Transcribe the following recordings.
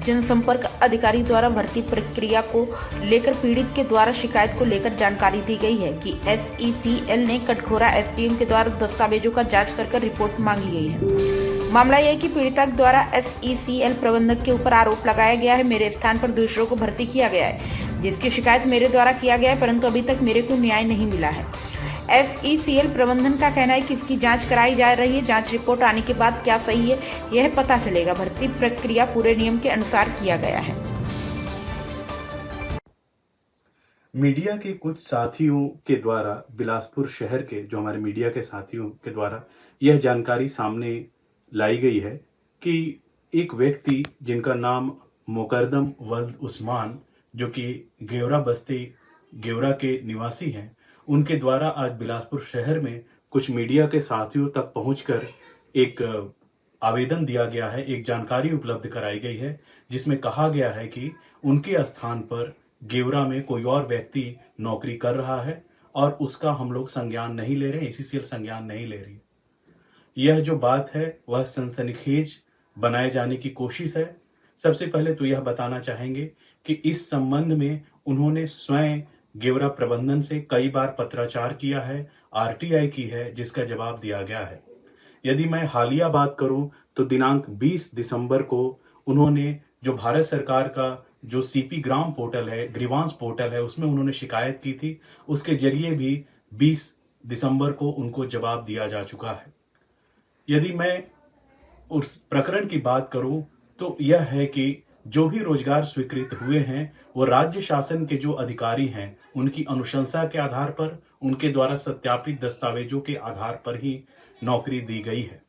जनसंपर्क अधिकारी द्वारा भर्ती प्रक्रिया को लेकर पीड़ित के द्वारा शिकायत को लेकर जानकारी दी गई है कि SECL ने कटघोरा SDM के द्वारा दस्तावेजों का जांच कर रिपोर्ट मांगी गई है। मामला यह है कि पीड़िता द्वारा SECL प्रबंधक के ऊपर आरोप लगाया गया है, मेरे स्थान पर दूसरों को भर्ती किया गया है, जिसकी शिकायत मेरे द्वारा किया गया है, परंतु अभी तक मेरे को न्याय नहीं मिला है। SECL प्रबंधन का कहना है कि इसकी जांच कराई जा रही है, जांच रिपोर्ट आने के बाद क्या सही है यह पता चलेगा। भर्ती प्रक्रिया पूरे नियम के अनुसार किया गया है। मीडिया के कुछ साथियों के द्वारा बिलासपुर शहर के जो हमारे मीडिया के साथियों के द्वारा यह जानकारी सामने लाई गई है कि एक व्यक्ति जिनका नाम मुकरदम वल्द उस्मान जो कि गेवरा बस्ती गेवरा के निवासी हैं, उनके द्वारा आज बिलासपुर शहर में कुछ मीडिया के साथियों तक पहुंचकर एक आवेदन दिया गया है, एक जानकारी उपलब्ध कराई गई है, जिसमें कहा गया है कि उनके स्थान पर गेवरा में कोई और व्यक्ति नौकरी कर रहा है और उसका हम लोग संज्ञान नहीं ले रहे, SECL संज्ञान नहीं ले रही। यह जो बात है वह सनसनीखेज बनाए जाने की कोशिश है। सबसे पहले तो यह बताना चाहेंगे कि इस संबंध में उन्होंने स्वयं गेवरा प्रबंधन से कई बार पत्राचार किया है, RTI की है, जिसका जवाब दिया गया है। यदि मैं हालिया बात करूं तो दिनांक 20 दिसंबर को उन्होंने जो भारत सरकार का जो CP ग्राम पोर्टल है, ग्रीवांस पोर्टल है, उसमें उन्होंने शिकायत की थी। उसके जरिए भी 20 दिसंबर को उनको जवाब दिया जा चुका है। यदि मैं उस प्रकरण की बात करूं तो यह है कि जो भी रोजगार स्वीकृत हुए हैं वो राज्य शासन के जो अधिकारी हैं उनकी अनुशंसा के आधार पर, उनके द्वारा सत्यापित दस्तावेजों के आधार पर ही नौकरी दी गई है,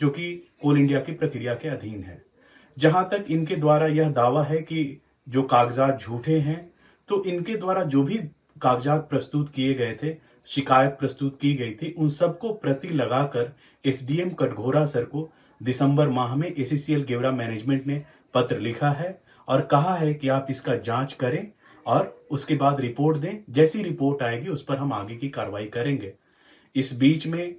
जो कि कोल इंडिया की प्रक्रिया के अधीन है। जहां तक इनके द्वारा यह दावा है कि जो कागजात झूठे हैं, तो इनके द्वारा जो भी कागजात प्रस्तुत किए गए थे, शिकायत प्रस्तुत की गई थी, उन सबको प्रति लगाकर SDM कटघोरा सर को दिसंबर माह में SECL गेवरा मैनेजमेंट ने पत्र लिखा है और कहा है कि आप इसका जांच करें और उसके बाद रिपोर्ट दें। जैसी रिपोर्ट आएगी उस पर हम आगे की कार्रवाई करेंगे। इस बीच में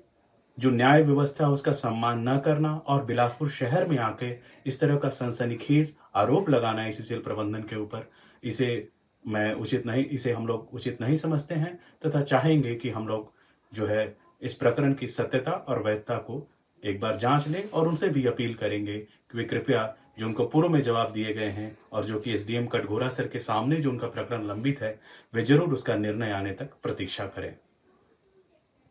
जो न्याय व्यवस्था है उसका सम्मान न करना और बिलासपुर शहर में आके इस तरह का सनसनीखेज आरोप लगाना SECL प्रबंधन के ऊपर, इसे हम लोग उचित नहीं समझते हैं तथा चाहेंगे कि हम लोग जो है इस प्रकरण की सत्यता और वैधता को एक बार जांच लें और उनसे भी अपील करेंगे कि वे कृपया जो उनको पूर्व में जवाब दिए गए हैं और जो कि SDM कटघोरा सर के सामने जो उनका प्रकरण लंबित है, वे जरूर उसका निर्णय आने तक प्रतीक्षा करें।